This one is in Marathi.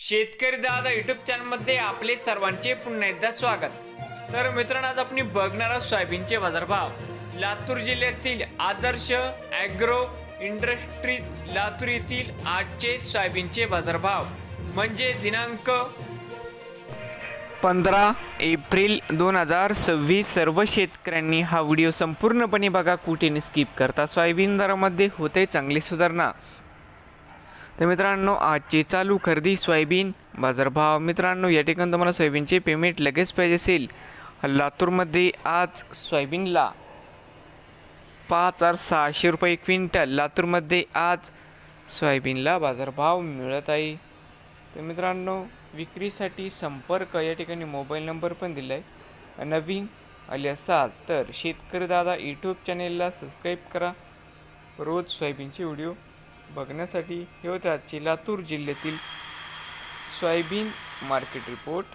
शेतकरी दादा यूट्यूब चॅनलमध्ये आपले सर्वांचे पुन्हा एकदा स्वागत. तर मित्रांनो, आज आपण बघणार आहोत सोयाबीनचे बाजारभाव. लातूर जिल्ह्यातील आदर्श ॲग्रो इंडस्ट्रीज लातूर येथील आजचे सोयाबीनचे बाजारभाव म्हणजे दिनांक 15 एप्रिल 2026. सर्व शेतकऱ्यांनी हा व्हिडिओ संपूर्णपणे बघा, कुठे स्किप करता. सोयाबीन दरामध्ये होते चांगली सुधारणा. तर मित्रांनो, आजची चालू खरेदी सोयाबीन बाजारभाव. मित्रांनो, या ठिकाणी तुम्हाला सोयाबीनचे पेमेंट लगेच पाहिजे असेल, लातूरमध्ये आज सोयाबीनला 5,600 रुपये क्विंटल. लातूरमध्ये आज सोयाबीनला बाजारभाव मिळत आहे. तर मित्रांनो, विक्रीसाठी संपर्क या ठिकाणी मोबाईल नंबर पण दिला आहे. नवीन आले असाल तर शेतकरी दादा यूट्यूब चॅनेलला सबस्क्राईब करा. रोज सोयाबीनचे व्हिडिओ बघण्यासाठी. हे होते आजचे लातूर जिल्ह्यातील सोयाबीन मार्केट रिपोर्ट.